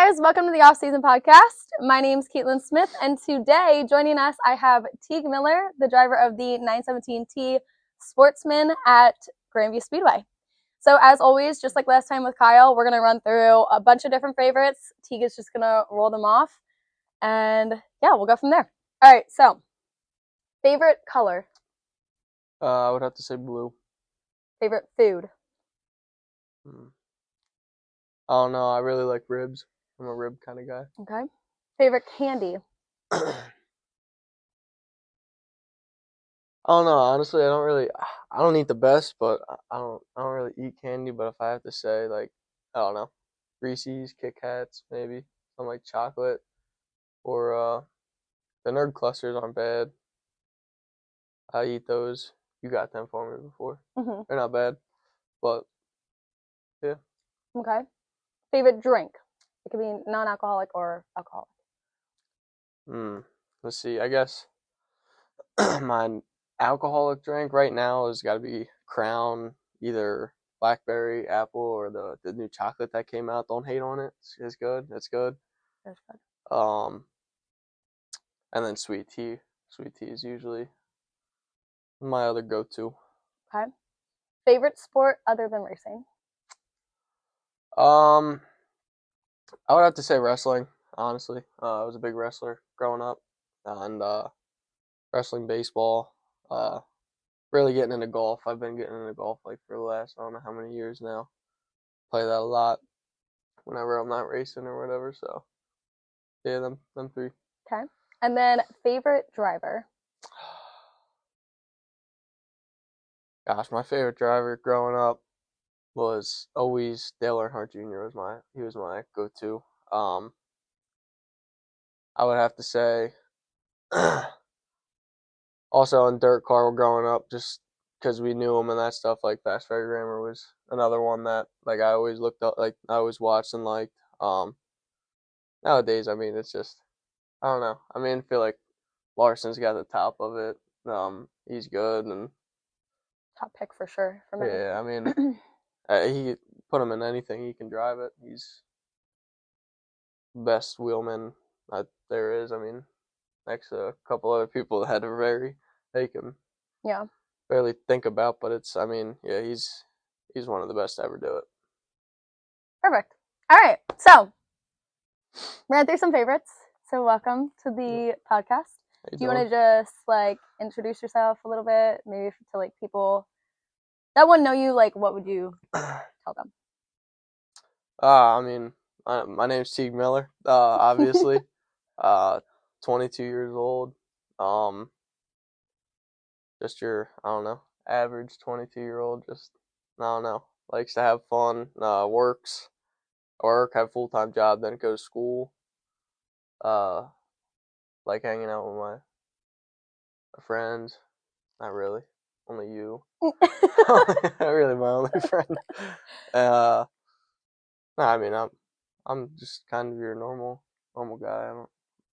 guys, welcome to the Off-Season Podcast. My name is Caitlin Smith, and today joining us, I have Teague Miller, the driver of the 917T Sportsman at Grandview Speedway. So as always, just like last time with Kyle, we're going to run through a bunch of different favorites. Teague is just going to roll them off, and yeah, we'll go from there. All right, so favorite color? I would have to say blue. Favorite food? I don't know. I really like ribs. I'm a rib kind of guy. Okay. Favorite candy? I don't know. Honestly, I don't eat the best, but I don't really eat candy. But if I have to say, like, I don't know, Reese's, Kit Kats, maybe some like chocolate, or the Nerd clusters aren't bad. I eat those. You got them for me before. Mm-hmm. They're not bad, but yeah. Okay. Favorite drink? It could be non-alcoholic or alcoholic. Let's see. I guess my alcoholic drink right now has got to be Crown, either blackberry, apple, or the new chocolate that came out. Don't hate on it. It's good. It's good. That's good. And then sweet tea. Sweet tea is usually my other go-to. Okay. Favorite sport other than racing? I would have to say wrestling, honestly. I was a big wrestler growing up, and wrestling, baseball, really getting into golf. I've been getting into golf like for the last, I don't know how many years now. Play that a lot whenever I'm not racing or whatever, so yeah, them three. Okay. And then favorite driver? Gosh, my favorite driver growing up was always Dale Earnhardt Jr. He was my go-to. I would have to say also on dirt car growing up, just because we knew him and that stuff, like Fast Ferry Grammer was another one that like I always looked up, like I always watched and liked. Nowadays, I mean, it's just, I don't know. I mean, I feel like Larson's got the top of it. He's good, and Top pick for sure for me. yeah, I mean, he put him in anything, he can drive it. He's the best wheelman that there is. I mean, next to a couple other people that had they can barely think about, but it's, I mean, yeah, he's one of the best to ever do it. Perfect. All right, so ran through some favorites. So welcome to the podcast. Do you want to just like introduce yourself a little bit, maybe to like people that wouldn't know you? Like, what would you tell them? I mean, my name's Teague Miller. Obviously, 22 years old. Just your, I don't know, average 22-year-old. Just, I don't know, likes to have fun. Works, have a full-time job, then go to school. Like hanging out with my friends. Not really. Only you. Not really my only friend. No, I mean, I'm just kind of your normal guy. I don't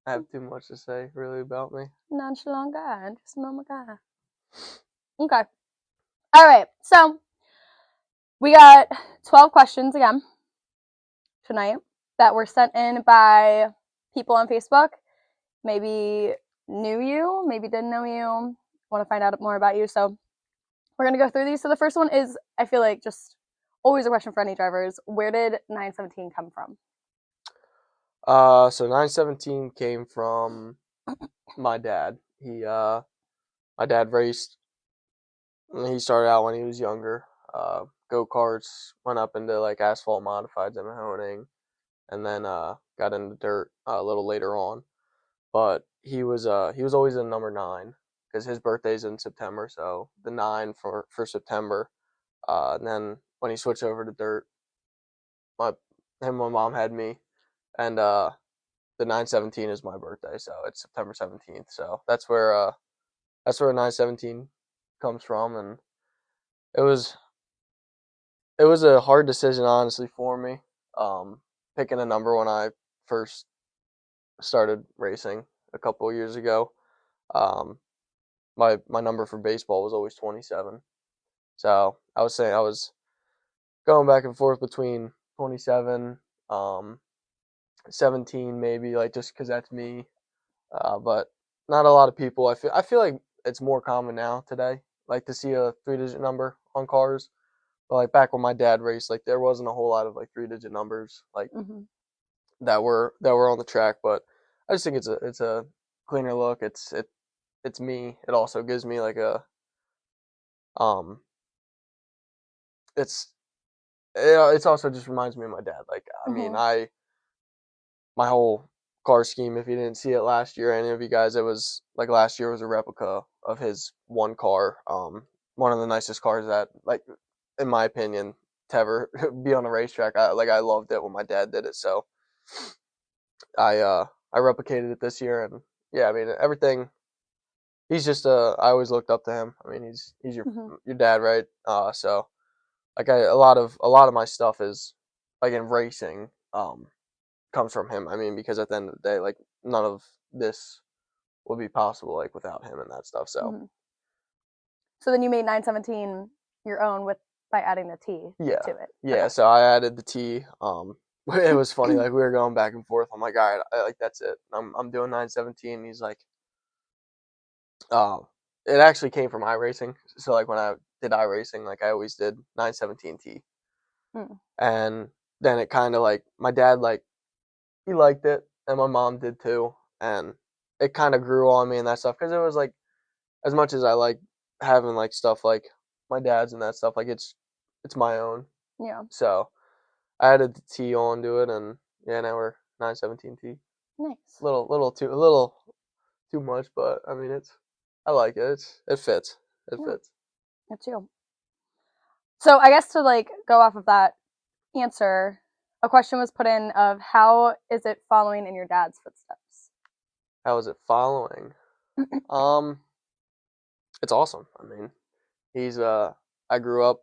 have too much to say really about me. Nonchalant guy, just a normal guy. Okay. All right. So we got 12 questions again tonight that were sent in by people on Facebook. Maybe knew you, maybe didn't know you, want to find out more about you. So we're going to go through these. So the first one is, I feel like, just always a question for any drivers. Where did 917 come from? So 917 came from my dad. My dad raced. He started out when he was younger. Go-karts, went up into like asphalt modifieds and honing, and then got into dirt a little later on. But he was always in number 9 because his birthday's in September, so the 9 for September. And then when he switched over to dirt, him and my mom had me, and the 917 is my birthday, so it's September 17th. So that's where 917 comes from, and it was a hard decision, honestly, for me, picking a number when I first started racing a couple of years ago. My number for baseball was always 27. So I was going back and forth between 27, 17 maybe, like just because that's me. But not a lot of people. I feel like it's more common now today, like to see a 3-digit number on cars. But like back when my dad raced, like there wasn't a whole lot of like 3-digit numbers like Mm-hmm. that were on the track. But I just think it's a cleaner look. It's me. It also gives me like a um. It's it's also just reminds me of my dad. Like I mean Mm-hmm. my whole car scheme. If you didn't see it last year, any of you guys, it was like last year was a replica of his one car. One of the nicest cars that, like, in my opinion, to ever be on a racetrack. I loved it when my dad did it, so I replicated it this year, and yeah, I mean everything. He's just I always looked up to him. I mean he's Mm-hmm. your dad, right? So like a lot of my stuff is like in racing. Comes from him. I mean, because at the end of the day, like none of this would be possible like without him and that stuff. So Mm-hmm. So then you made 917 your own with by adding the T yeah, to it. yeah. Okay. So I added the T. It was funny. Like we were going back and forth. I'm like, all right, like that's it. I'm doing 917. He's like, um, it actually came from iRacing. So like when I did iRacing, like I always did 917 T, Mm. and then it kind of like my dad like he liked it, and my mom did too, and it kind of grew on me and that stuff because it was like as much as I like having like stuff like my dad's and that stuff, like it's my own. Yeah. So I added the T onto it, and yeah, now we're 917T. Nice. A little too much, but I mean I like it. It fits. It Yeah. fits. That's you. So I guess to like go off of that answer, a question was put in of how is it following in your dad's footsteps? How is it following? Um, it's awesome. I mean, he's I grew up.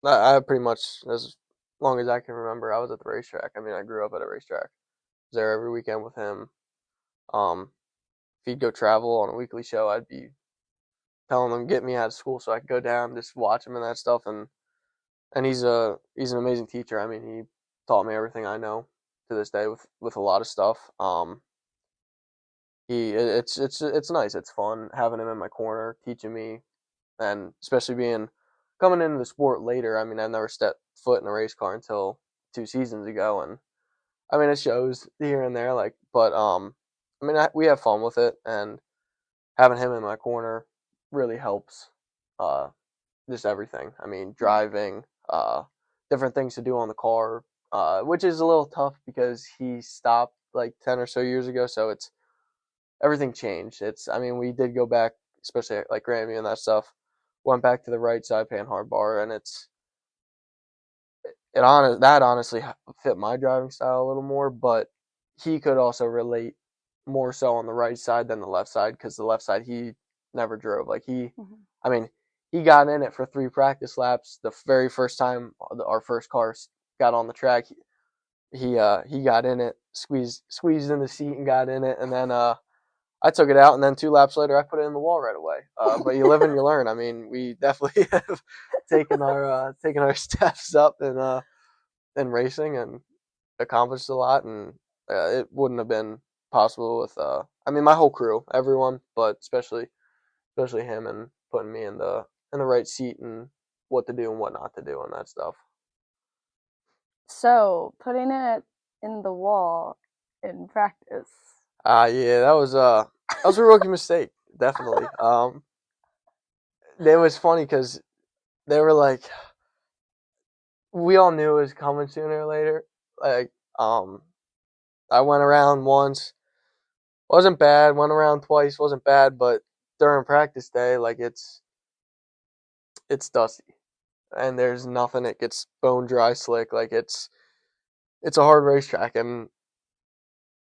I pretty much as long as I can remember, I was at the racetrack. I mean, I grew up at a racetrack. I was there every weekend with him. Um, if he'd go travel on a weekly show, I'd be telling him get me out of school so I could go down, just watch him and that stuff. And he's an amazing teacher. I mean, he taught me everything I know to this day with a lot of stuff. It's nice. It's fun having him in my corner, teaching me, and especially being coming into the sport later. I mean, I've never stepped foot in a race car until 2 seasons ago, and I mean, it shows here and there. Like, but I mean, we have fun with it, and having him in my corner really helps. Uh, just everything. I mean, driving, different things to do on the car, which is a little tough because he stopped like 10 or so years ago. So it's everything changed. I mean, we did go back, especially at, like Grandview and that stuff, went back to the right side pan hard bar, and that honestly fit my driving style a little more, but he could also relate more so on the right side than the left side because the left side he never drove. Like Mm-hmm. I mean, he got in it for 3 practice laps. The very first time our first car got on the track, he got in it, squeezed in the seat and got in it, and then I took it out, and then 2 laps later I put it in the wall right away. But you live and you learn. I mean, we definitely have taken our steps up in racing and accomplished a lot, and it wouldn't have been possible with I mean my whole crew, everyone, but especially him and putting me in the right seat and what to do and what not to do and that stuff. So putting it in the wall in practice. Yeah, that was a rookie mistake, definitely. It was funny because they were like, we all knew it was coming sooner or later. Like, I went around once, wasn't bad. Went around twice, wasn't bad. But during practice day, like it's dusty and there's nothing. It gets bone dry slick. Like it's a hard racetrack, and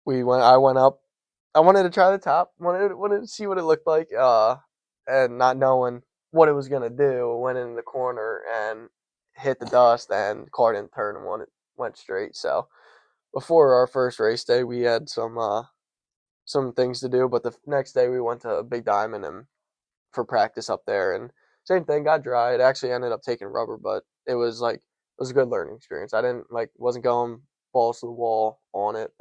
I went up. I wanted to try the top. Wanted to see what it looked like. And not knowing what it was gonna do, went in the corner and hit the dust, and the car didn't turn and went straight. So before our first race day, we had some things to do, but the next day we went to Big Diamond and for practice up there, and same thing, got dry. It actually ended up taking rubber, but it was a good learning experience. I didn't wasn't going balls to the wall on it.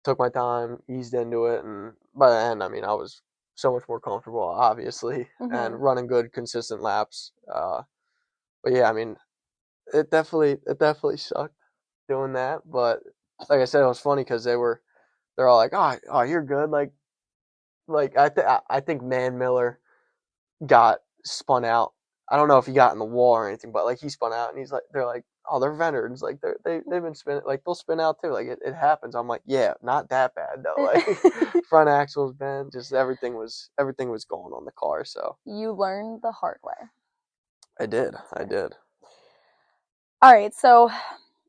Took my time, eased into it, and by the end, I mean, I was so much more comfortable, obviously, and Mhm. running good, consistent laps. But yeah, I mean, it definitely sucked doing that. But like I said, it was funny because they're all like, oh, you're good. I think Miller got spun out. I don't know if he got in the wall or anything, but like he spun out, and they're like, oh, they're veterans, like they've been spinning, like they'll spin out too, like it happens. I'm like, yeah, not that bad though. Like front axles bent, just everything was going on the car. So You learned the hard way. I did. All right, so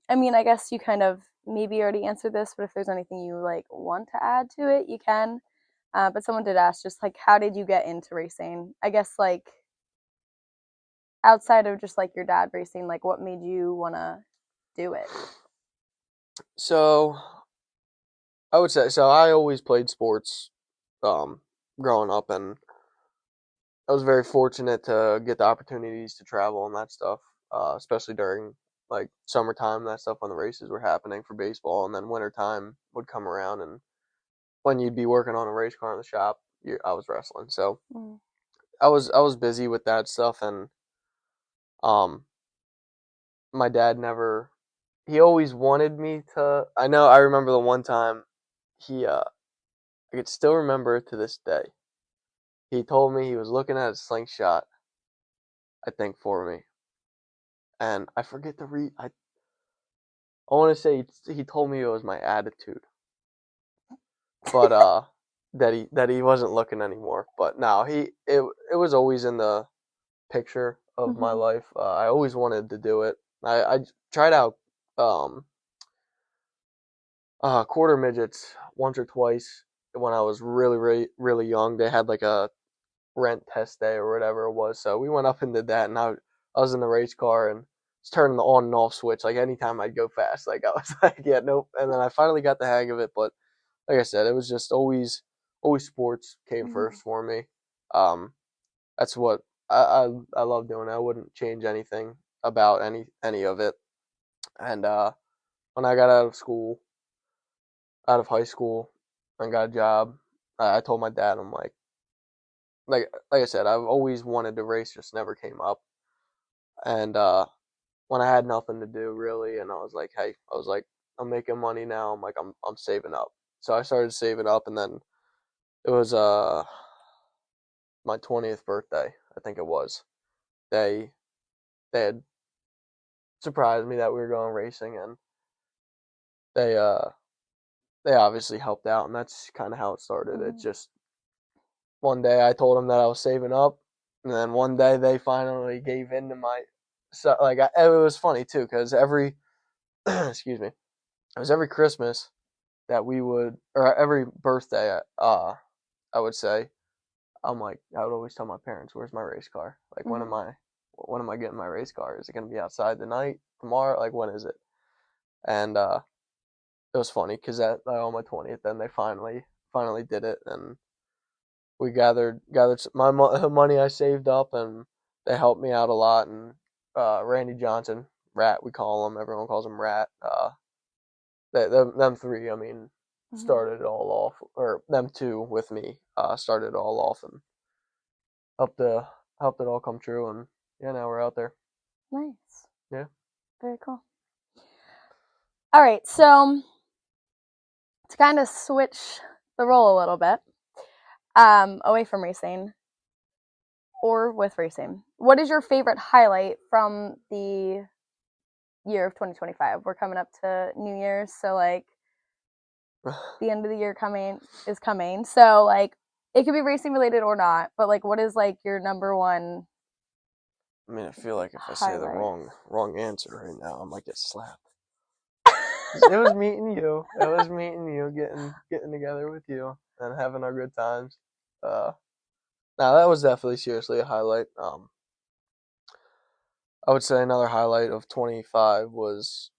I mean, I guess you kind of maybe already answered this, but if there's anything you like want to add to it, you can. But someone did ask, just like, how did you get into racing? I guess like outside of just like your dad racing, like what made you want to do it? So I would say so. I always played sports, um, growing up, and I was very fortunate to get the opportunities to travel and that stuff, especially during like summertime, that stuff when the races were happening for baseball, and then wintertime would come around, and when you'd be working on a race car in the shop, I was wrestling. So Mm. I was busy with that stuff, and um, my dad never. He always wanted me to. I remember the one time he. I could still remember it to this day. He told me he was looking at a slingshot, I think, for me, and I forget the I want to say he told me it was my attitude, but that he wasn't looking anymore. But no, it was always in the picture of my Mhm. life. I always wanted to do it. I tried out um quarter midgets once or twice when I was really really really young. They had like a rent test day or whatever it was, so we went up and did that, and I was in the race car and it's turning the on and off switch like anytime I'd go fast. Like I was like, yeah, nope. And then I finally got the hang of it, but like I said, it was just always sports came Mhm. first for me. Um, that's what I love doing. I wouldn't change anything about any of it. And when I got out of high school, and got a job, I told my dad, I'm like I said, I've always wanted to race, just never came up. And when I had nothing to do really, and I was like, I'm making money now. I'm saving up. So I started saving up, and then it was my 20th birthday, I think it was. They they had surprised me that we were going racing, and they uh they obviously helped out, and that's kind of how it started. It Mhm. just one day I told them that I was saving up, and then one day they finally gave in to my so it was funny too because every excuse me, it was every Christmas that we would or every birthday I would say I would always tell my parents, "Where's my race car? Like Mhm. when am I getting my race car? Is it gonna be outside tonight, tomorrow? Like when is it?" And it was funny because on my 20th, then they finally did it, and we gathered my money I saved up, and they helped me out a lot. And Randy Johnson, Rat, we call him. Everyone calls him Rat. Them three, I mean, Mhm. started it all off, or them two with me, started it all off, and helped uh helped it all come true. And yeah, now we're out there. Nice. Yeah. Very cool. All right, so to kind of switch the role a little bit, away from racing or with racing, what is your favorite highlight from the year of 2025? We're coming up to New Year's, so like the end of the year coming. So like it could be racing related or not, but like what is like your number one I mean, I feel like if I say the highlight? wrong answer right now, I might get slapped. It was meeting you. It was meeting you, getting together with you, and having our good times. Uh, Now that was definitely seriously a highlight. I would say another highlight of 25 was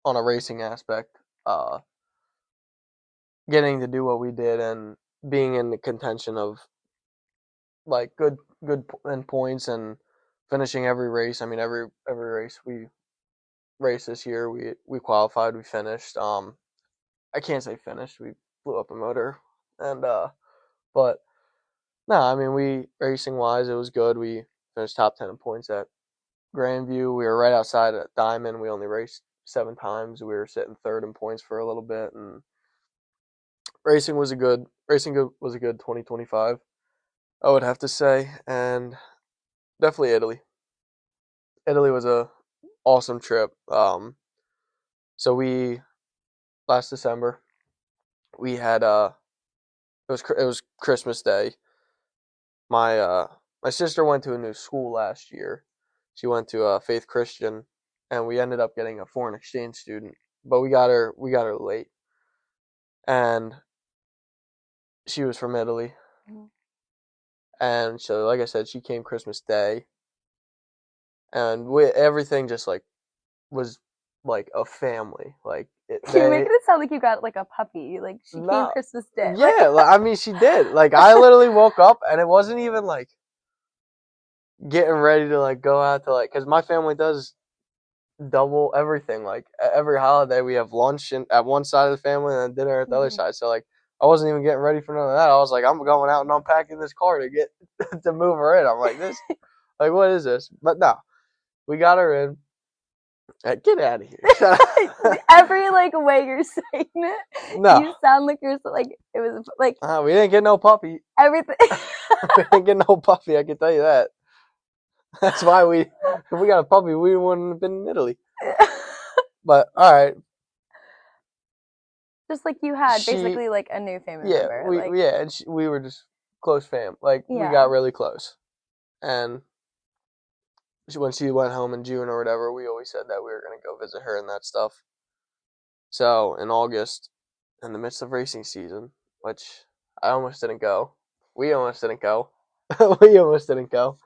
on a racing aspect. Getting to do what we did and being in the contention of like good in points and finishing every race. I mean, every race race this year. We qualified. We finished. I can't say finished. We blew up a motor, and but no, I mean we racing wise, it was good. We finished top 10 in points at Grandview. We were right outside at Diamond. We only raced 7 times. We were sitting third in points for a little bit, and racing was a good 2025. I would have to say, and definitely Italy. Italy was a awesome trip. So we last December we had it was Christmas Day. My sister went to a new school last year. She went to Faith Christian, and we ended up getting a foreign exchange student. But we got her late, and she was from Italy. Mhm. And so, like I said, she came Christmas Day, and everything just like was like a family. Like You're making it sound like you got like a puppy. Like she came No. Christmas Day. Yeah, I mean she did. Like I literally woke up and it wasn't even like getting ready to like go out to like, because my family does double everything. Like every holiday we have lunch at one side of the family and then dinner at the other Mhm. side. So like I wasn't even getting ready for none of that. I was like, I'm going out and unpacking this car to get to move her in. I'm like, this, like, what is this? But no, we got her in. Get out of here. Shut up. Every like way you're saying it, No. you sound like you're like it was like We didn't get no puppy. everything. We didn't get no puppy, I can tell you that. That's why if we got a puppy, we wouldn't have been in Italy. But all right, Just like you had She- basically like a new family yeah, member. Like, and we were just close fam. Like we Yeah. got really close, and when she went home in June or whatever, we always said that we were gonna go visit her and that stuff. So in August, in the midst of racing season, which I almost didn't go, we almost didn't go, we almost didn't go.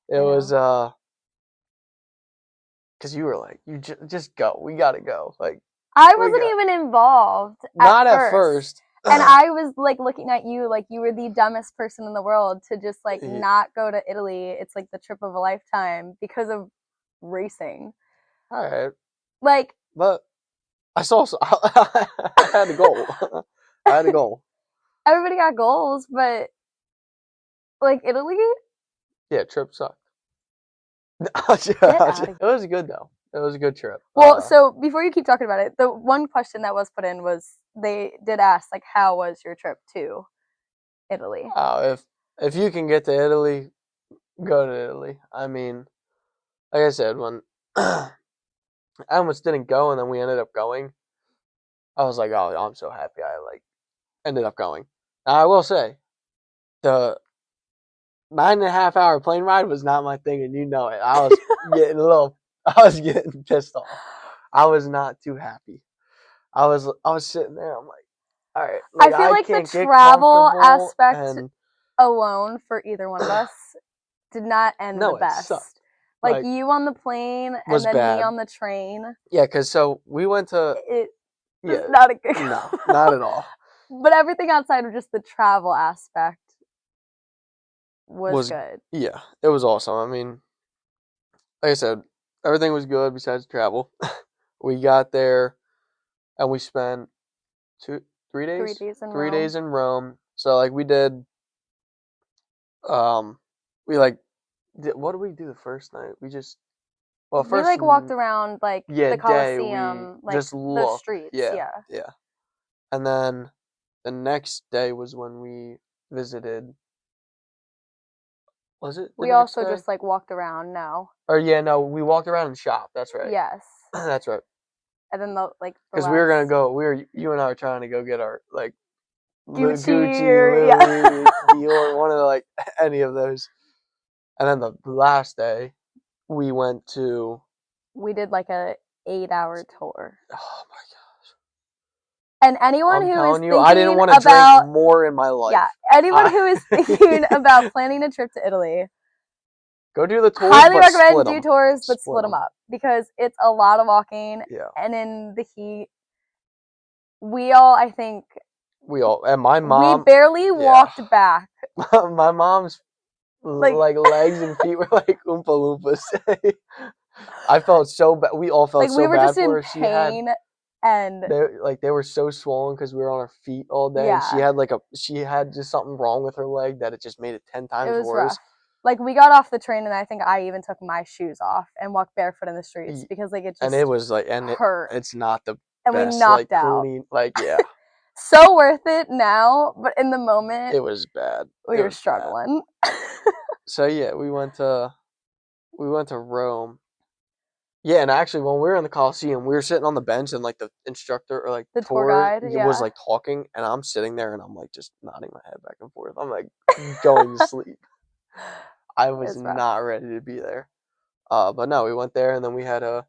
It I know. was because you were like, you just go, we gotta go. Like I wasn't even involved. not at first. And I was like looking at you like you were the dumbest person in the world to just like Yeah. not go to Italy. It's like the trip of a lifetime because of racing. All right, Like but I saw. I had a goal. I had a goal. everybody got goals, but like Italy, Yeah, trip sucked. outta It was good though. It was a good trip. well, so before you keep talking about it, the one question that was put in was they did ask like, how was your trip to Italy? If you can get to Italy, go to Italy. I mean, like I said, when I almost didn't go, and then we ended up going, I was like, oh, I'm so happy I like ended up going. Now, I will say, the 9.5 hour plane ride was not my thing, and you know it. I was I was getting pissed off. I was not too happy. I was sitting there. I'm like, all right. I feel like the can't get travel comfortable, aspect and alone for either one of us did not end No, the it best. sucked. Like Like, you on the plane and was then bad. me on the train. yeah, because so we went to It was yeah, not a good no, not at all. But everything outside of just the travel aspect was good. Yeah, it was awesome. I mean, like I said, everything was good besides travel. We got there and we spent 3 days? 3 days in 3 Rome. days in Rome. So like we did we like what did we do the first night? We just we like walked around like yeah, the Colosseum, we like just the looked. streets. Yeah. And then the next day was when we visited. Was it? We also just like walked around. No. Or yeah, no, we walked around and shopped. That's right. Yes. That's right. And then Because we were gonna go. You and I were trying to go get our like Gucci, Louis, yeah. Dior, one of the, like any of those. And then the last day, we went to. We did like a 8-hour tour. Oh my gosh! And anyone I'm who is telling you, thinking I didn't want to about drink more in my life. yeah, anyone who is thinking about planning a trip to Italy, go do the tours. highly but recommend split do 'em. tours, but split them up because it's a lot of walking. Yeah. And in the heat, we all, I think, and my mom, we barely walked back. my mom's like legs and feet were like Oompa Loompas. I felt so bad. We all felt Like, we so were bad just for in her. pain, and They were so swollen because we were on our feet all day, and yeah, she had just something wrong with her leg that it just made it 10 it times was worse. rough. Like, we got off the train, and I think I even took my shoes off and walked barefoot in the streets because, like, it And just it was like, hurt. it's not the And we best, like, knocked out. clean, like, yeah, So worth it now, but in the moment, it was bad. we were struggling. So yeah, we went to Rome. Yeah, and actually, when we were in the Coliseum, we were sitting on the bench, and like the instructor or like The tour tour guide, was yeah. like talking, and I'm sitting there, and I'm like just nodding my head back and forth. I'm like going to sleep. I was not ready to be there. But no, we went there, and then we had a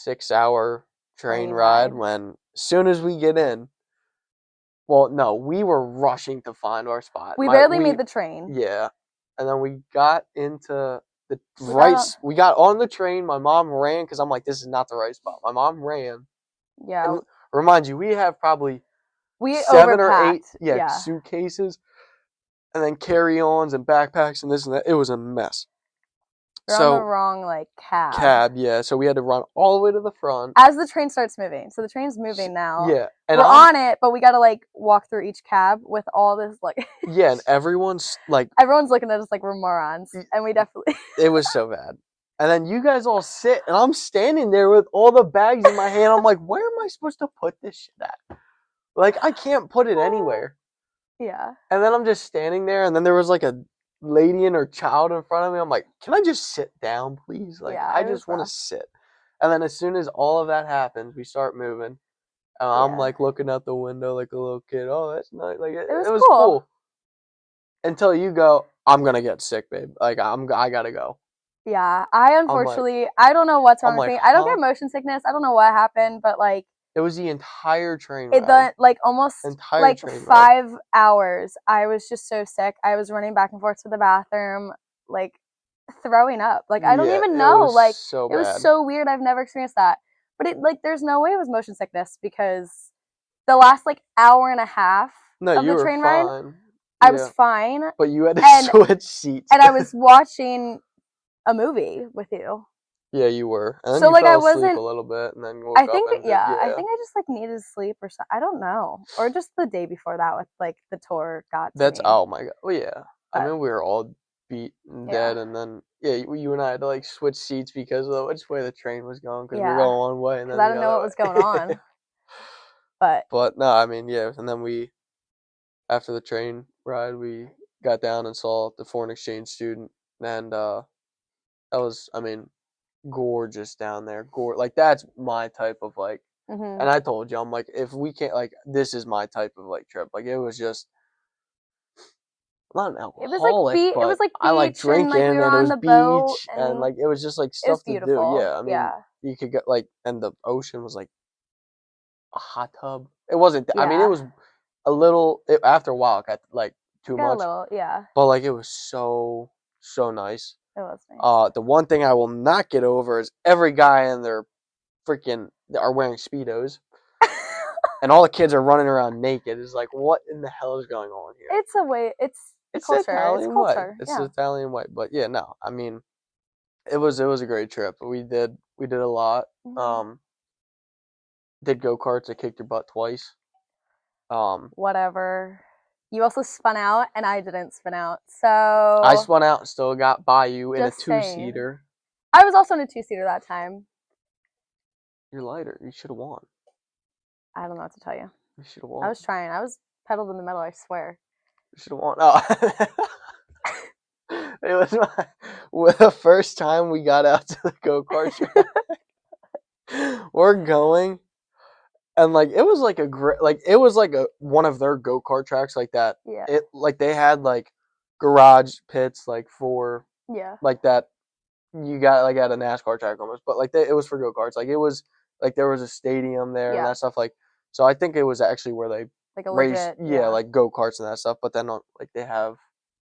6-hour train ride. When as soon as we get in, well, no, we were rushing to find our spot. We barely made the train. Yeah, and then we got into we got on the train. My mom ran because I'm like, this is not the right spot. My mom ran. Yeah. And remind you, we have probably we 7 or 8 yeah. suitcases, and then carry-ons and backpacks and this and that. It was a mess. We're on the wrong like cab, yeah. So we had to run all the way to the front as the train starts moving. So the train's moving now. Yeah, and we're on it, but we gotta like walk through each cab with all this like. Yeah, and everyone's looking at us like we're morons, and we definitely. It was so bad. And then you guys all sit, and I'm standing there with all the bags in my hand. I'm like, where am I supposed to put this shit at? Like, I can't put it anywhere. Yeah. And then I'm just standing there, and then there was like a lady and her child in front of me. I'm like, can I just sit down, please? Like, I just want to sit. And then as soon as all of that happens, we start moving. And I'm like looking out the window like a little kid. Oh, that's nice. Like, it was cool. Until you go, I'm going to get sick, babe. Like, I got to go. Yeah, I unfortunately, I don't know what's wrong with me. I don't get motion sickness. I don't know what happened, but like it was the entire train ride. Like almost like 5 hours. I was just so sick. I was running back and forth to the bathroom, like throwing up. Like I don't even know. Like it was so weird. I've never experienced that. But it like there's no way it was motion sickness because the last like hour and a half of the train ride, I was fine. But you had to switch seats. And I was watching a movie with you. Yeah, you were. And then so you like fell I wasn't asleep a little bit, and then woke up. I think I just like needed sleep or something. I don't know, or just the day before that with like the tour got. To me. Oh my god. Well, yeah. I mean, we were all beat and dead, and then you and I had to like switch seats because of which way the train was going because we were going one way, and then I didn't know what was going on. But no, I mean and then we after the train ride we got down and saw the foreign exchange student, and that was gorgeous down there. Like that's my type of like, and I told you, I'm like, if we can't like, this is my type of like trip. Like it was just. I'm not an alcoholic, but it was like I like drinking, and, like, we were and on it was the beach, boat, and like it was just like stuff to do. Yeah, I mean, you could get like, and the ocean was like a hot tub. It wasn't. I mean, it was a little. After a while, it got like too much. A little, But like it was so nice. It was nice. The one thing I will not get over is every guy in their freaking are wearing Speedos. And all the kids are running around naked. It's like, what in the hell is going on here? It's a way. It's culture. Italian it's culture. It's Italian way. But yeah, no. I mean, it was a great trip. We did a lot. Did go-karts. I kicked your butt twice. Whatever. You also spun out, and I didn't spin out. So I spun out and still got by you in a 2-seater. I was also in a 2-seater that time. You're lighter. You should have won. I don't know what to tell you. You should have won. I was trying. I was pedaled in the middle, I swear. You should have won. Oh. It was the first time we got out to the go-kart track. We're going, and like it was like one of their go-kart tracks like that. Yeah. It like they had like garage pits like for like that you got like at a NASCAR track almost, but like it was for go-karts. Like it was like there was a stadium there and that stuff. Like so, I think it was actually where they like a race, legit, like go-karts and that stuff. But then like they have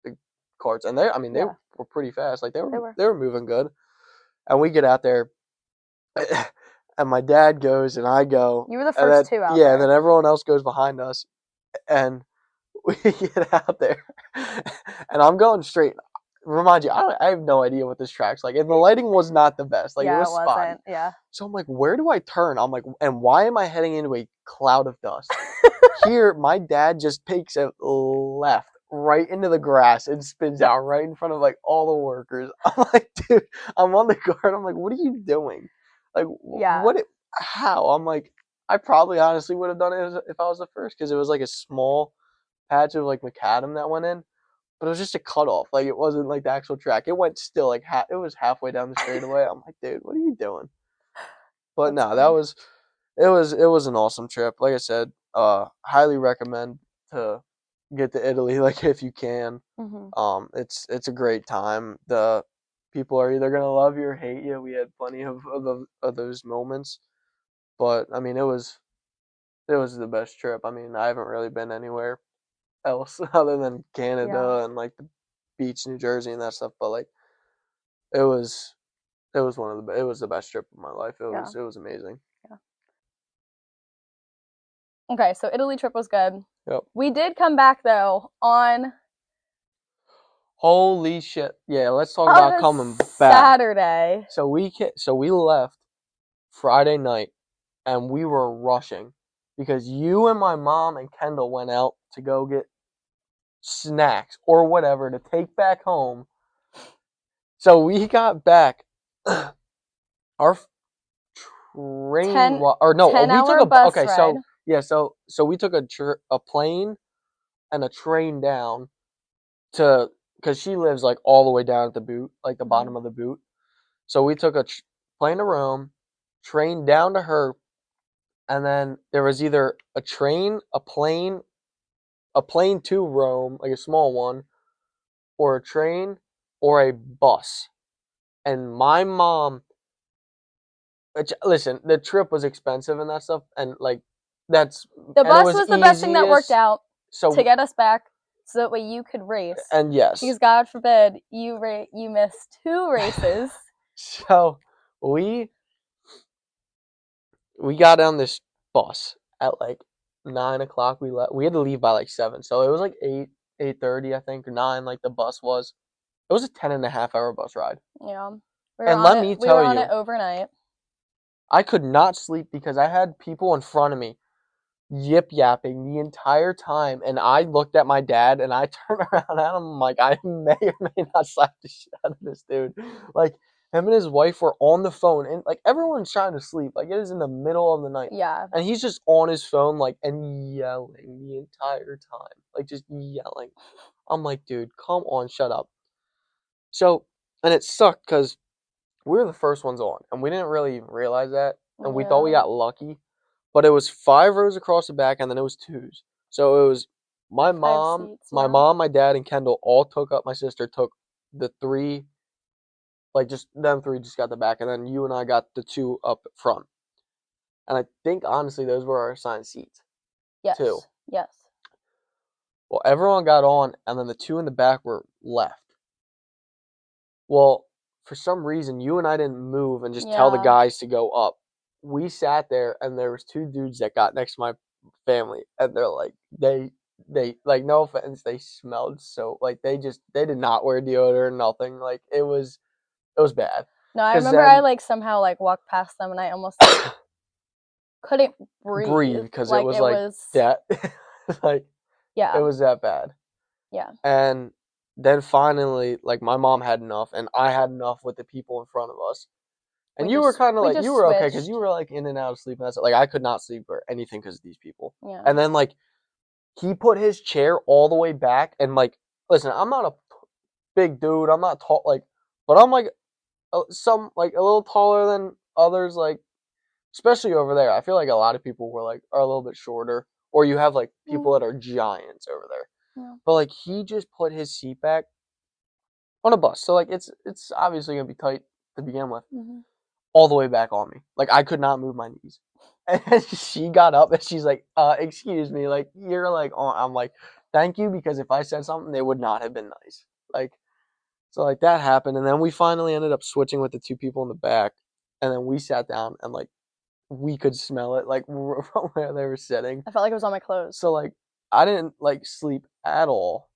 the karts, and they were pretty fast. Like they were moving good. And we get out there, and my dad goes and I go. You were the first two out there. Yeah, and then everyone else goes behind us, and we get out there, and I'm going straight. remind you, I have no idea what this track's like, and the lighting was not the best. Like, it Yeah, was it spotty. wasn't. Yeah. So I'm like, where do I turn? I'm like, and why am I heading into a cloud of dust? Here, my dad just takes a left right into the grass and spins out right in front of like all the workers. I'm like, dude, I'm on the guard. I'm like, what are you doing? Like, Yeah. how? I'm like, I probably honestly would have done it if I was the first, because it was like a small patch of like macadam that went in, but it was just a cutoff. Like, it wasn't like the actual track. It went still like it was halfway down the straightaway. I'm like, dude, what are you doing? But That's no, funny. it was an awesome trip. Like I said, highly recommend to get to Italy, like, if you can. It's a great time. The people are either gonna love you or hate you. We had plenty of those moments, but I mean, it was the best trip. I mean, I haven't really been anywhere else other than Canada and like the beach, New Jersey, and that stuff. But like, it was it was it was the best trip of my life. It was amazing. Yeah. Okay, so Italy trip was good. Yep. We did come back though on Holy shit! Yeah, let's talk about coming back. Saturday. So we left Friday night, and we were rushing because you and my mom and Kendall went out to go get snacks or whatever to take back home. So we got back. Our train 10 or no, we 10-hour took a bus okay. ride. So we took a plane and a train down to, because she lives like all the way down at the boot, like the bottom of the boot. So we took a plane to Rome, train down to her, and then there was either a train, a plane to Rome, like a small one, or a train, or a bus. And my mom, listen, the trip was expensive and that stuff, and like the bus was the best thing that worked out to get us back, so that way you could race. And yes, because God forbid you missed 2 races. So we got on this bus at like 9 o'clock. We had to leave by like 7, so it was like 8:30, I think, or 9. Like, the bus was. It was a 10.5 hour bus ride. Yeah, And let me tell you, we were on it overnight. I could not sleep because I had people in front of me yip yapping the entire time, and I looked at my dad and I turned around at him. I'm like, I may or may not slap the shit out of this dude. Like, him and his wife were on the phone, and like, everyone's trying to sleep. Like, it is in the middle of the night. Yeah. And he's just on his phone, like, and yelling the entire time. Like, just yelling. I'm like, dude, come on, shut up. So, and it sucked because we were the first ones on, and we didn't really even realize that. And we thought we got lucky. But it was 5 rows across the back, and then it was 2s. So it was my mom, my dad, and Kendall all took up. My sister took the 3, like, just them 3 just got the back, and then you and I got the 2 up front. And I think, honestly, those were our assigned seats. Yes. Too. Yes. Well, everyone got on, and then the 2 in the back were left. Well, for some reason, you and I didn't move and just tell the guys to go up. We sat there, and there was 2 dudes that got next to my family, and they're like, they like, no offense, they smelled so, like, they did not wear deodorant, nothing. Like, it was bad. No, I remember I like somehow like walked past them, and I almost like, couldn't breathe because it was that like, yeah, it was that bad. Yeah. And then finally, like, my mom had enough, and I had enough with the people in front of us. And you were kind of like, you were okay because you were like in and out of sleep, and that's like, I could not sleep or anything because of these people. Yeah. And then, like, he put his chair all the way back, and like, listen, I'm not a big dude, I'm not tall, like, but I'm like a little taller than others, like, especially over there. I feel like a lot of people are a little bit shorter, or you have like people that are giants over there. Yeah. But like, he just put his seat back on a bus, so like, it's obviously gonna be tight to begin with. All the way back on me. Like, I could not move my knees. And she got up and she's like, excuse me, like, you're like, oh, I'm like, thank you, because if I said something, they would not have been nice. Like, so like, that happened, and then we finally ended up switching with the 2 people in the back, and then we sat down, and like, we could smell it, like, from where they were sitting. I felt like it was on my clothes. So like, I didn't like sleep at all,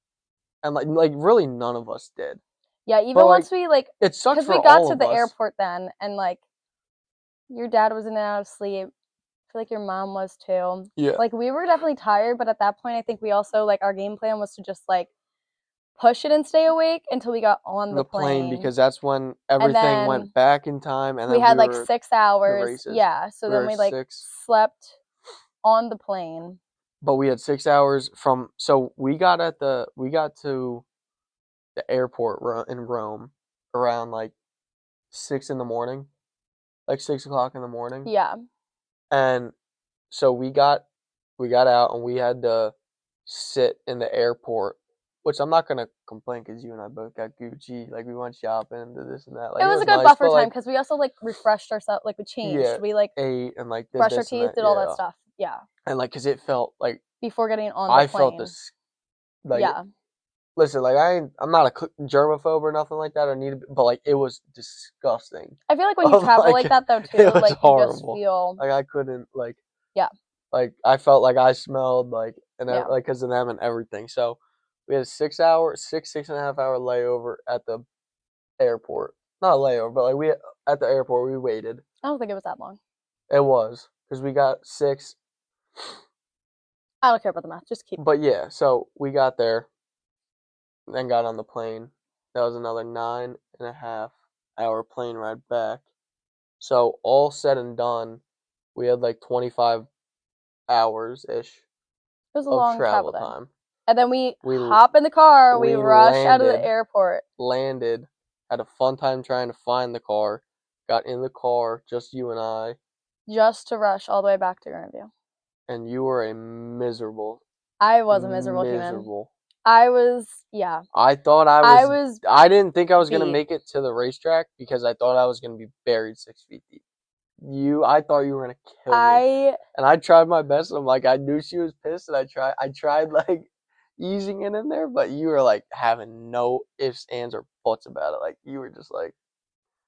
and like really none of us did. Yeah, even But, like, once we, like, it sucked because for we got all to of the us. airport then, and, like, your dad was in and out of sleep. I feel like your mom was too. Yeah. Like, we were definitely tired, but at that point, I think we also, like, our game plan was to just, like, push it and stay awake until we got on the plane. Because that's when everything then went back in time, and we then had, like, were 6 the hours. races. Yeah, so We then were we, like, 6. slept on the plane. But we had 6 hours from. So we got to the airport in Rome around like 6 in the morning, like 6 o'clock in the morning. Yeah. And so we got out and we had to sit in the airport, which I'm not gonna complain because you and I both got Gucci. Like we went shopping and did this and that. Like It was a good nice, buffer but, time like, because we also, like, refreshed ourselves. Like, we changed. yeah, We, like, ate and like did brushed our this and teeth, that. did all that Yeah, stuff. Yeah. and like because it felt like Before getting on the I plane. felt this. Like, yeah. listen, like I'm not a germaphobe or nothing like that. I need, but like it was disgusting. I feel like when you travel like that though too, it was like horrible. you just feel Like I couldn't like. Yeah. Like I felt like I smelled like Yeah. like because of them and everything. So we had a 6.5 hour layover at the airport. Not a layover, but like at the airport we waited. I don't think it was that long. It was because we got 6. I don't care about the math. Just keep. But yeah, so we got there, then got on the plane. That was another 9.5 hour plane ride back. So all said and done, we had like 25 hours ish It was a of long travel day. time. And then we hop in the car. We rush out of the airport. Landed, had a fun time trying to find the car. Got in the car, just you and I. Just to rush all the way back to Grandview. And you were a miserable. I was a miserable human. I was, yeah. I thought I was. I didn't think I was gonna make it to the racetrack because I thought I was gonna be buried 6 feet deep. I thought you were gonna kill me. And I tried my best. I'm like, I knew she was pissed, and I tried like easing it in there, but you were like having no ifs, ands, or buts about it. Like you were just like.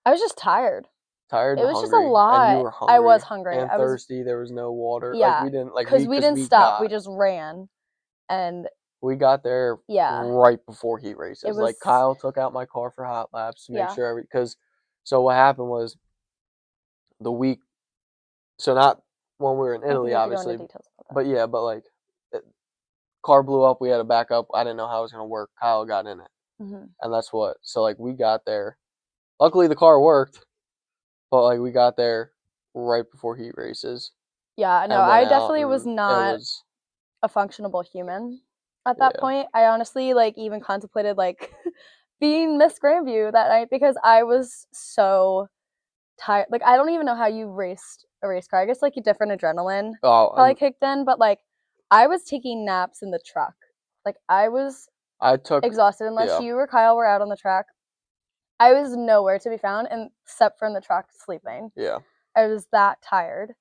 I was just tired. Tired. It was hungry, just a lot. And you were hungry. I was hungry. And thirsty. There was no water. Yeah. Like we didn't like because we didn't stop. We just ran, and we got there. Yeah. Right before heat races. Like Kyle took out my car for hot laps to make sure because. So what happened was. The week. So not when we were in Italy, obviously. But yeah, but like, car blew up. We had to back up. I didn't know how it was gonna work. Kyle got in it, and that's what. So like we got there. Luckily the car worked. But, like, we got there right before heat races. Yeah, no, I definitely was not a functionable human at that point. I honestly, like, even contemplated, like, being Miss Grandview that night because I was so tired. Like, I don't even know how you raced a race car. I guess, like, a different adrenaline probably kicked in. But, like, I was taking naps in the truck. Like, I took exhausted unless you or Kyle were out on the track. I was nowhere to be found, except for in the truck sleeping. Yeah. I was that tired.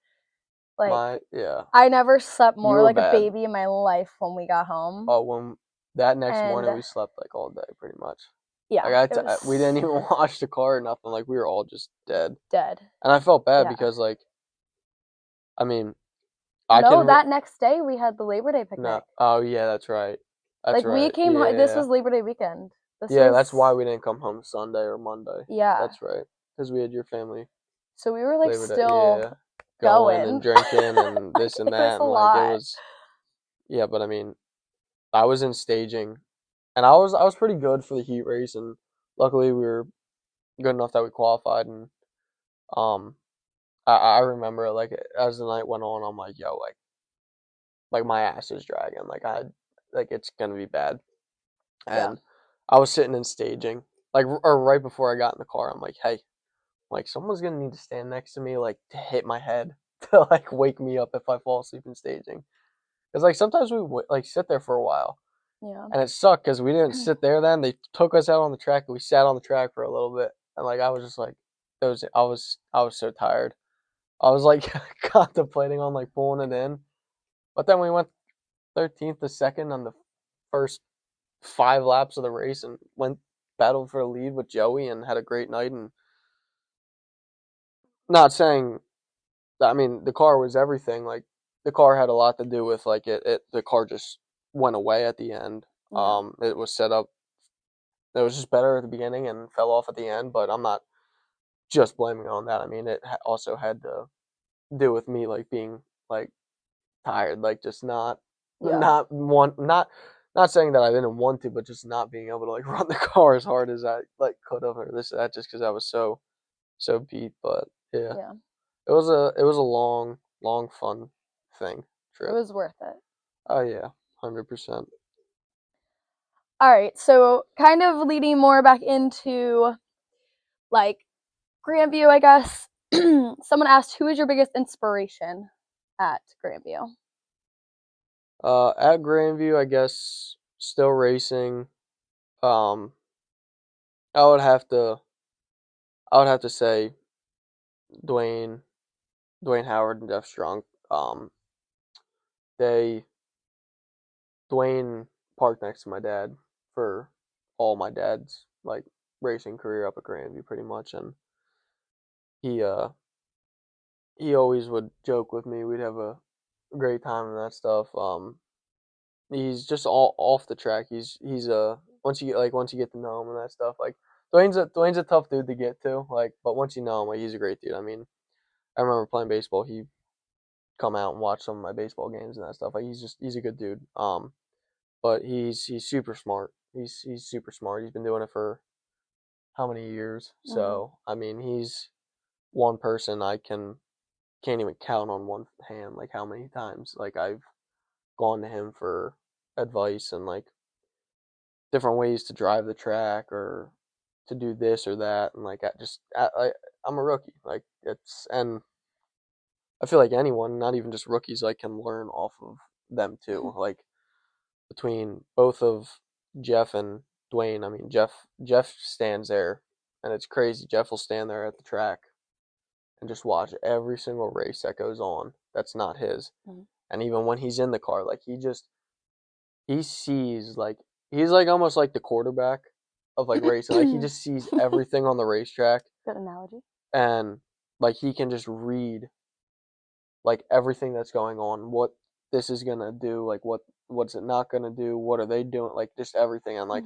Like, yeah. I never slept more like a baby in my life when we got home. Oh, when that next morning we slept like all day, pretty much. Yeah. Like we didn't even wash the car or nothing. Like we were all just dead. Dead. And I felt bad because, like, I mean, that next day we had the Labor Day picnic. No. Oh yeah, that's right. That's right. We came home. This was Labor Day weekend. That's why we didn't come home Sunday or Monday. Yeah. That's right. Because we had your family. So we were like still going and drinking and this and that. And like it was. Yeah, but I mean, I was in staging, and I was pretty good for the heat race, and luckily we were good enough that we qualified. And I remember like as the night went on, I'm like, yo, like my ass is dragging. Like it's gonna be bad. And I was sitting in staging, like, or right before I got in the car, I'm like, hey, like, someone's gonna need to stand next to me, like, to hit my head, to, like, wake me up if I fall asleep in staging. Because, like, sometimes we, like, sit there for a while. Yeah. And it sucked because we didn't sit there then. They took us out on the track, and we sat on the track for a little bit. And, like, I was just, like, I was so tired. I was, like, contemplating on, like, pulling it in. But then we went 13th to 2nd on the first 5 laps of the race and battled for the lead with Joey and had a great night. And not saying, I mean, the car was everything. Like the car had a lot to do with like the car just went away at the end. Yeah. It was set up it was just better at the beginning and fell off at the end. But I'm not just blaming it on that. I mean, it also had to do with me like being like tired, like just not Yeah. not saying that I didn't want to, but just not being able to like run the car as hard as I like could have or this that just because I was so beat. But yeah, Yeah. it was a long fun thing It trip. was worth it. Oh yeah, 100%. All right. So, kind of leading more back into like Grandview, I guess. Someone asked, who is your biggest inspiration at Grandview? At Grandview, I guess still racing. Um, I would have to say Dwayne Dwayne Howard and Jeff Strunk. They Dwayne parked next to my dad for all my dad's like racing career up at Grandview pretty much, and he uh he always would joke with me. We'd have a great time and that stuff. He's just all off the track. He's once you get to know him and that stuff, like Dwayne's a tough dude to get to, like, but once you know him, like he's a great dude. I mean, I remember playing baseball. He come out and watch some of my baseball games and that stuff. Like he's a good dude. But he's super smart. He's super smart. He's been doing it for how many years? So I mean, he's one person I can't even count on one hand like how many times like I've gone to him for advice and like different ways to drive the track or to do this or that and like I'm a rookie. Like it's and I feel like anyone, not even just rookies, like can learn off of them too. Like between both of Jeff and Dwayne, I mean Jeff stands there and it's crazy. Jeff will stand there at the track and just watch every single race that goes on that's not his. Mm-hmm. And even when he's in the car, like he sees like he's like almost like the quarterback of like racing. Like he just sees everything on the racetrack. Good analogy. And like he can just read like everything that's going on, what this is gonna do, like what's it not gonna do, what are they doing, like just everything. And like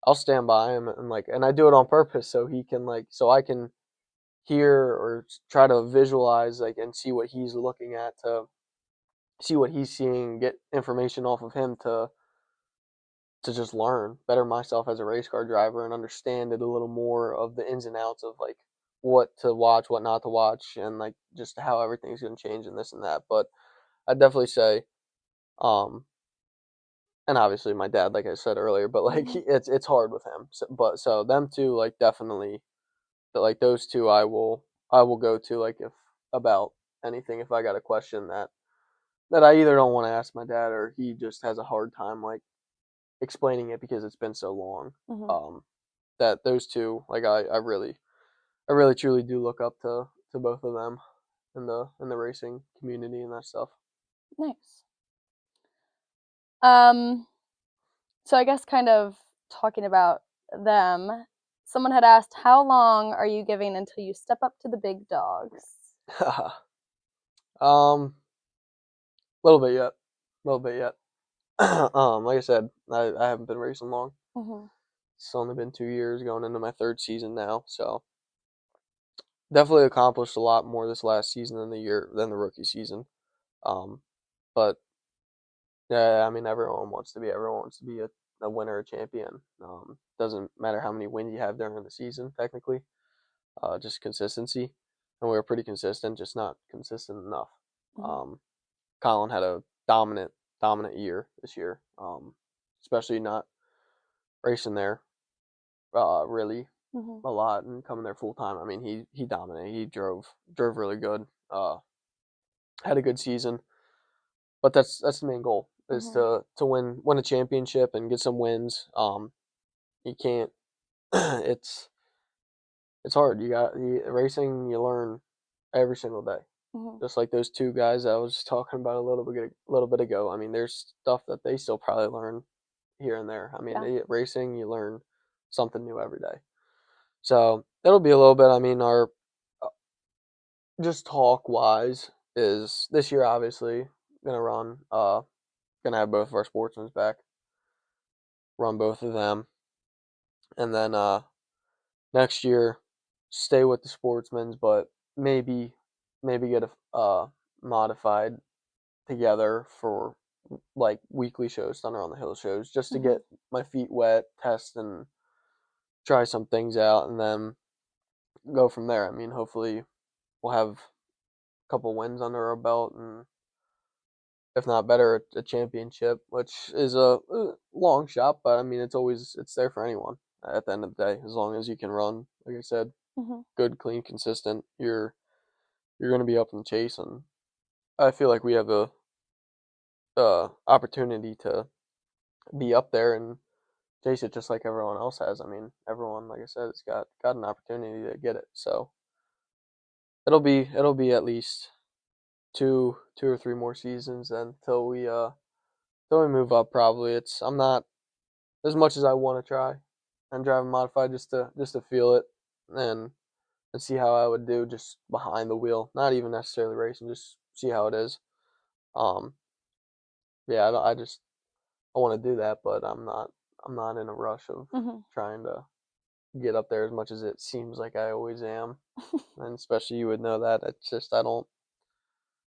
I'll stand by him and like and I do it on purpose so he can like so I can hear or try to visualize like and see what he's looking at to see what he's seeing, get information off of him to just learn, better myself as a race car driver and understand it a little more of the ins and outs of like what to watch, what not to watch, and like just how everything's gonna change and this and that. But I'd definitely say, um, and obviously my dad, like I said earlier, but like it's hard with him. So them two, like definitely, like those two, I will go to like if about anything if I got a question that I either don't want to ask my dad or he just has a hard time like explaining it because it's been so long. That those two, like I really truly do look up to both of them in the racing community and that stuff. Nice. So I guess kind of talking about them, someone had asked, how long are you giving until you step up to the big dogs? Little bit yet, little bit yet. Like I said, I haven't been racing long. It's only been 2 years, going into my third season now. So definitely accomplished a lot more this last season than the rookie season. But yeah, I mean everyone wants to be a winner, a champion. Doesn't matter how many wins you have during the season, technically. Just consistency, and we were pretty consistent, just not consistent enough. Colin had a dominant year this year, especially not racing there really a lot and coming there full time. I mean, he dominated. He drove really good. Had a good season, but that's the main goal is to win a championship and get some wins. You can't. It's hard. Racing. You learn every single day. Just like those two guys I was talking about a little bit ago. I mean, there's stuff that they still probably learn here and there. I mean, racing, you learn something new every day. So it'll be a little bit. I mean, our just talk wise is this year obviously gonna run. Gonna have both of our sportsmen's back. Run both of them. and then next year stay with the Sportsmans, but maybe get a modified together for like weekly shows, Thunder on the Hill shows, just to Mm-hmm. get my feet wet, test and try some things out, and then go from there. I mean, hopefully we'll have a couple wins under our belt, and if not better, a championship, which is a long shot, but I mean, it's there for anyone at the end of the day, as long as you can run. Like I said, Mm-hmm. good, clean, consistent. You're going to be up in the chase, and I feel like we have a opportunity to be up there and chase it just like everyone else has. I mean, everyone, like I said, has got an opportunity to get it. So it'll be at least two or three more seasons then till we move up. Probably I'm not as much as I want to try and drive a modified just to feel it and see how I would do just behind the wheel. Not even necessarily racing, just see how it is. Yeah, I want to do that, but I'm not in a rush of Mm-hmm. trying to get up there as much as it seems like I always am. And especially you would know that. It's just I don't.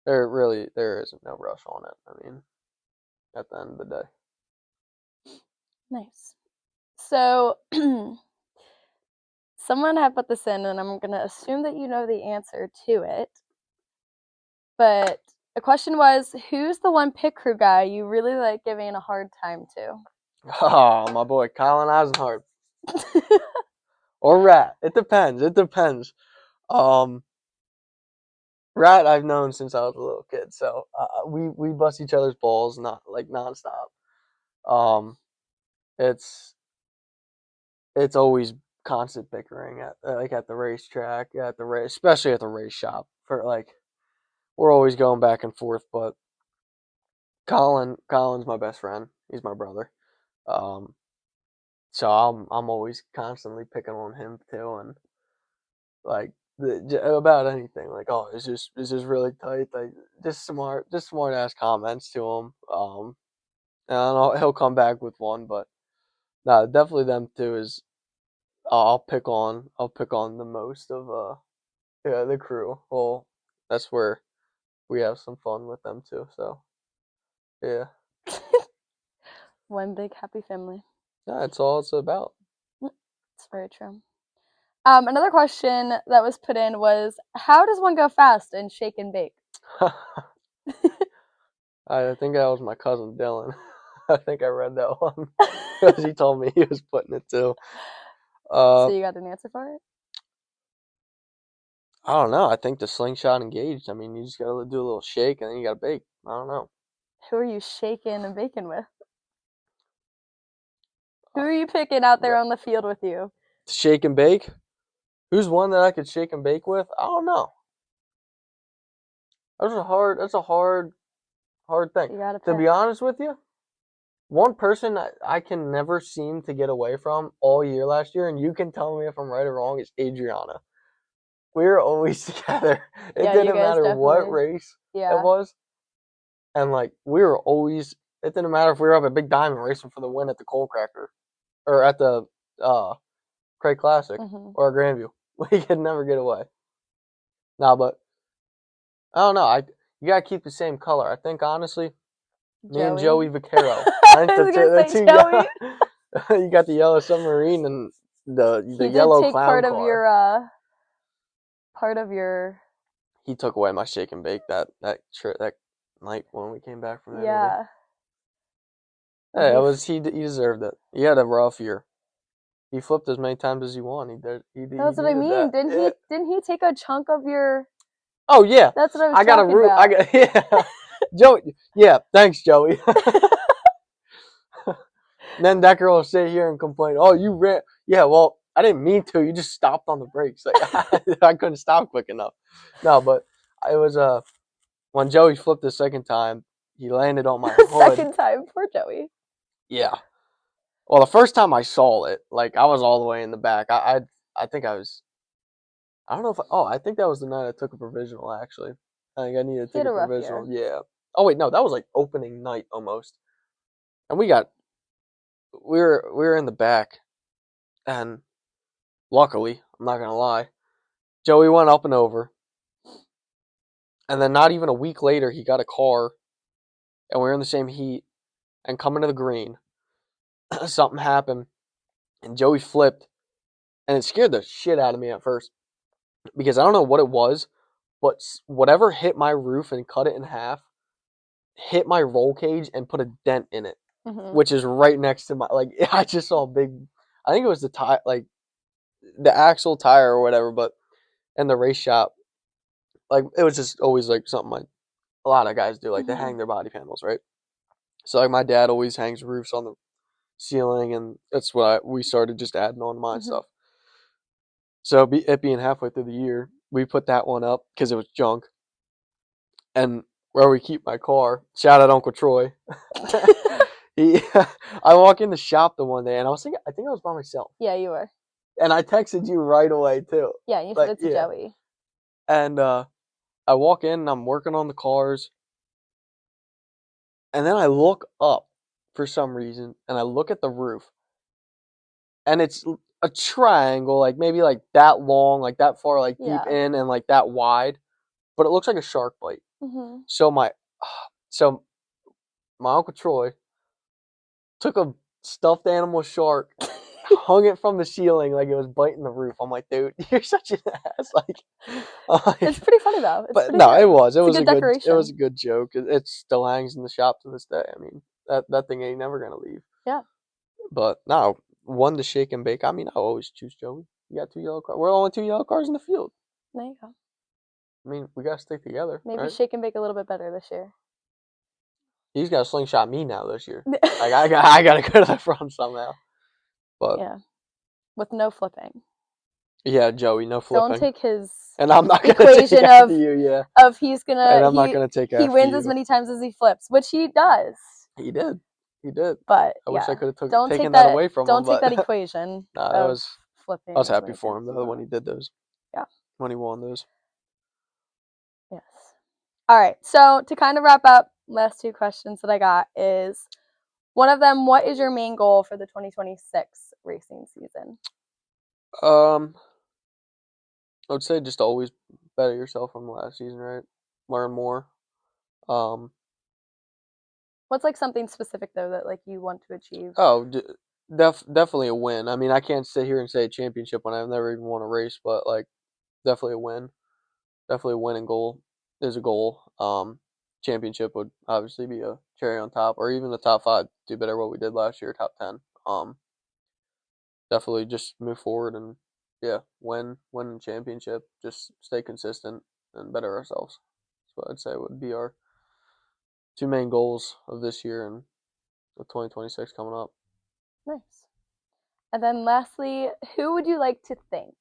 There isn't no rush on it. I mean, at the end of the day. Nice. So, someone had put this in, and I'm going to assume that you know the answer to it. But the question was, who's the one pit crew guy you really like giving a hard time to? Oh, my boy, Colin Eisenhart. Or Rat. It depends. Rat I've known since I was a little kid, so we bust each other's balls not like nonstop. It's always constant bickering at at the racetrack, especially at the race shop. For like, we're always going back and forth. But Colin's my best friend. He's my brother. So I'm always constantly picking on him too, and like about anything. Like, oh, it's just really tight. Like, just smart ass comments to him. And he'll come back with one, but no, definitely them two is I'll pick on the most of the crew. Well, that's where we have some fun with them too. So yeah, One big happy family. that's all it's about. It's very true. Another question that was put in was, how does one go fast and shake and bake? I think that was my cousin Dylan. I think I read that one because he told me he was putting it too. So you got an answer for it? I don't know. I think the slingshot engaged. I mean, you just gotta do a little shake and then you gotta bake. I don't know. Who are you shaking and baking with? Who are you picking out there on the field with you? Shake and bake? Who's one that I could shake and bake with? I don't know. That's a hard thing. You gotta To pick. be honest with you, one person I can never seem to get away from all year last year, and you can tell me if I'm right or wrong, is Adriana. We were always together. It Yeah, you didn't guys matter what definitely- race Yeah. it was. And like we were always it didn't matter if we were up at Big Diamond racing for the win at the Coal Cracker or at the Craig Classic Mhm. or Grandview. We could never get away. Nah, but I don't know. You gotta keep the same color. I think honestly, me and Joey Vaquero. I was gonna say Joey. You got the yellow submarine and the He did yellow take clown part car. of your part of your. He took away my shake and bake that night when we came back from Italy. Yeah. Hey, he deserved it. He had a rough year. He flipped as many times as he won. That's what I mean. Didn't he take a chunk of your? Oh yeah. That's what I was I got a root. about. Yeah. Joey. Yeah. Thanks, Joey. Then that girl will sit here and complain. Oh, you ran. Yeah. Well, I didn't mean to. You just stopped on the brakes. Like I couldn't stop quick enough. No, but it was when Joey flipped the second time, he landed on my hood. Second time, poor Joey. Yeah. Well, the first time I saw it, like I was all the way in the back. I think I was. I don't know if. I think that was the night I took a provisional. Actually, I think I needed to take a provisional. Yeah. Oh wait, no, that was like opening night almost. And we were in the back, And luckily, I'm not gonna lie, Joey went up and over. And then not even a week later, he got a car, and we were in the same heat. And coming to the green, something happened, and Joey flipped, and it scared the shit out of me at first because I don't know what it was, but whatever hit my roof and cut it in half hit my roll cage and put a dent in it, which is right next to my I just saw a big. I think it was the tire, like the axle tire or whatever, but in the race shop, like it was just always like something like a lot of guys do, like they hang their body panels, right? So like my dad always hangs roofs on the ceiling, and that's what we started just adding on my stuff. So it being halfway through the year, we put that one up because it was junk. And where we keep my car, shout out Uncle Troy. I walk in the shop the one day, and I was thinking, I think I was by myself. Yeah, you were. And I texted you right away too. Yeah, you said it to Joey. And I walk in, and I'm working on the cars, and then I look up for some reason, and I look at the roof, and it's a triangle, like maybe like that long, like that far, like deep in, and like that wide, but it looks like a shark bite. So my Uncle Troy took a stuffed animal shark, hung it from the ceiling like it was biting the roof. I'm like, dude, you're such an ass. It's pretty funny though. But no, it was. It was a good decoration. It was a good joke. It still hangs in the shop to this day. I mean, that thing ain't never gonna leave. Yeah. But no, one to shake and bake. I mean, I always choose Joey. You got 2 yellow cars. We're the only 2 yellow cars in the field. There you go. I mean, we gotta stick together. Maybe right? shake and bake a little bit better this year. He's got to slingshot me now this year. Like I gotta go to the front somehow. But yeah, with no flipping. Yeah, Joey, no flipping. Don't take his and I'm not gonna equation take after you. Yeah. Of he's gonna. And I'm not gonna take after you. He wins as many times as he flips, which he does. He did. He did. But I wish I could have taken that away from him. Don't take that equation. Nah, that was flipping. I was happy for him though when he did those. Yeah. When he won those. Yes. All right. So to kind of wrap up, last 2 questions that I got is one of them. What is your main goal for the 2026 racing season? I would say just always better yourself from the last season, right? Learn more. What's like something specific though that like you want to achieve? Oh, definitely a win. I mean, I can't sit here and say championship when I've never even won a race, but like definitely a win. Definitely a winning goal is a goal. Championship would obviously be a cherry on top, or even the top 5. Do better what we did last year, top 10. Definitely just move forward and win a championship. Just stay consistent and better ourselves. That's what I'd say would be our 2 main goals of this year and with 2026 coming up. Nice. And then lastly, who would you like to thank?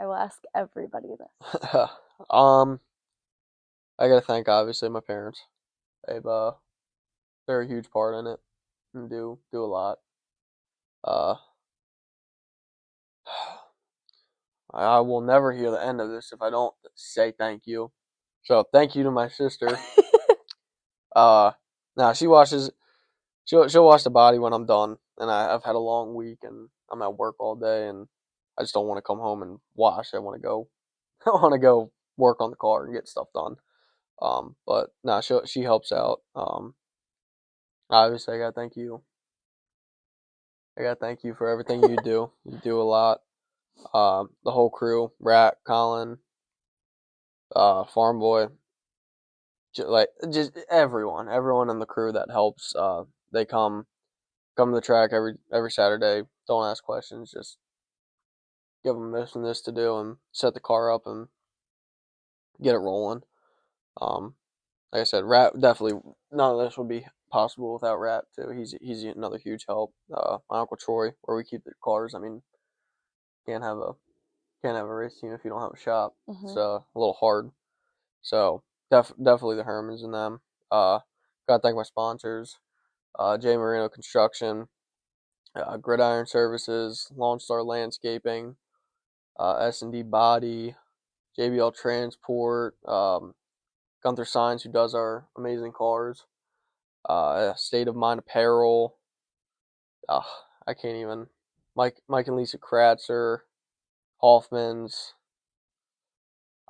I will ask everybody this. I gotta thank obviously my parents. They're a huge part in it and do a lot. I will never hear the end of this if I don't say thank you. So thank you to my sister. Now she'll watch the body when I'm done, and I've had a long week and I'm at work all day, and I just don't want to come home and wash. I want to go work on the car and get stuff done. But no, she helps out. Obviously I gotta thank you. I gotta thank you for everything you do. You do a lot. The whole crew, Rat, Colin, Farm Boy, just everyone in the crew that helps. They come to the track every Saturday. Don't ask questions. Just give them this and this to do, and set the car up and get it rolling. Like I said, Rat definitely. None of this would be possible without Rat too. He's another huge help. My Uncle Troy, where we keep the cars. I mean, can't have a race team if you don't have a shop. It's a little hard. So definitely the Hermans and them. Gotta thank my sponsors. J Marino Construction, Gridiron Services, Lone Star Landscaping, S&D Body, JBL Transport, Gunther Signs, who does our amazing cars, State of Mind Apparel. I can't even. Mike and Lisa Kratzer, Hoffman's.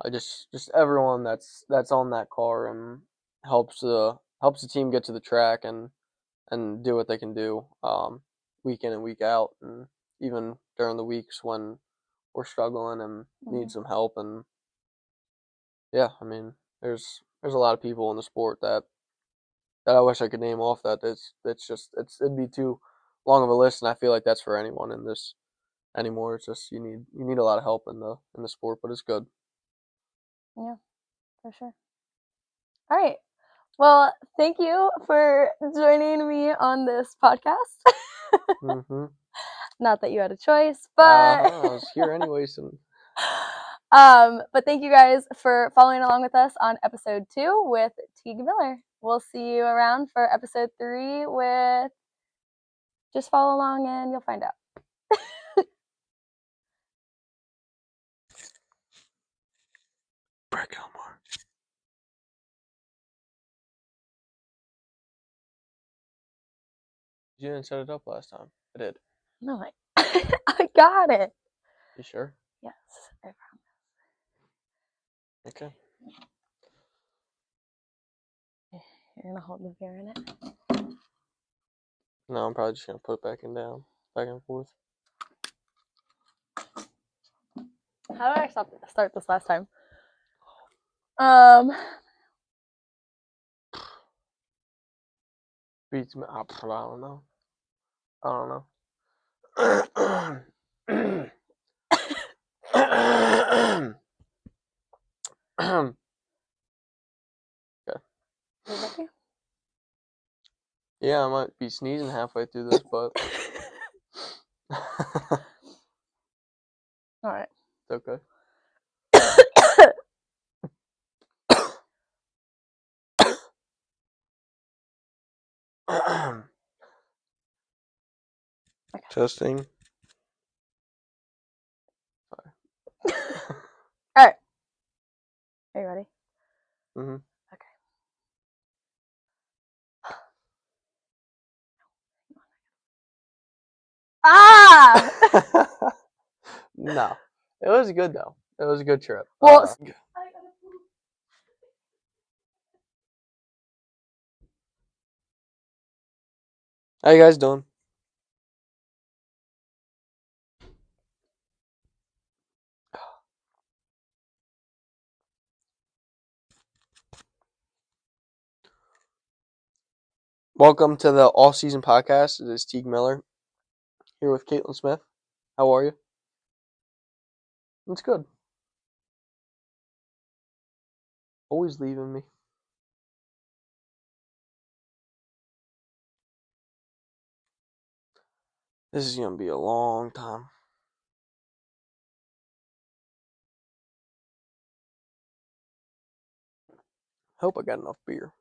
I just everyone that's on that car and helps the team get to the track and do what they can do week in and week out, and even during the weeks when we're struggling and need some help. And yeah, I mean, there's a lot of people in the sport that I wish I could name off. That it'd be too long of a list, and I feel like that's for anyone in this anymore. It's just you need a lot of help in the sport, but it's good. Yeah, for sure. All right. Well, thank you for joining me on this podcast. Not that you had a choice, but I was here anyways. But thank you guys for following along with us on episode 2 with Teague Miller. We'll see you around for episode 3 with. Just follow along and you'll find out. Brett Gilmore. You didn't set it up last time. I did. No, I got it. You sure? Yes, I promise. Okay. You're gonna hold the beer in it? No, I'm probably just gonna put it back and down, back and forth. How did I start this last time? Beats me. I don't know. Okay. Yeah, I might be sneezing halfway through this, but all right. It's okay. Okay. Testing. All right. Are you ready? Mm-hmm. Okay. Ah! No, it was good though. It was a good trip. Well, how you guys doing? Welcome to the All Season Podcast. It is Teague Miller here with Caitlin Smith. How are you? It's good. Always leaving me. This is gonna be a long time. Hope I got enough beer.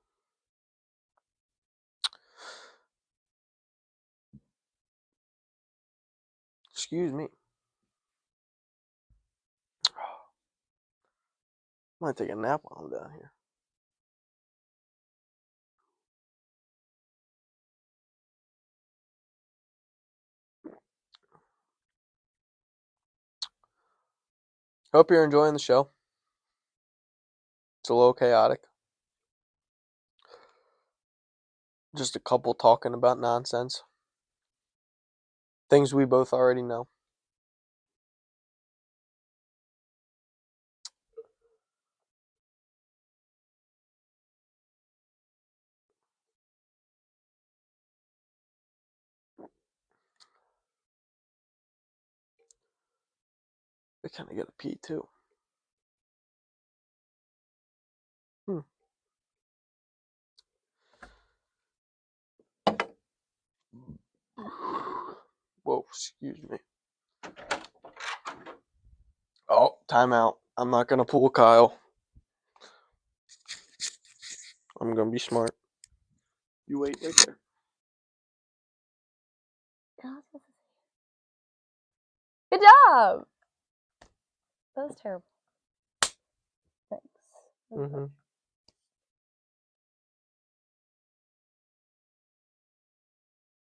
Excuse me. I might take a nap while I'm down here. Hope you're enjoying the show. It's a little chaotic. Just a couple talking about nonsense. Things we both already know. I kind of get a pee too. Whoa, excuse me. Oh, timeout. I'm not going to pull Kyle. I'm going to be smart. You wait right there. Good job. That was terrible. Thanks. Mm-hmm.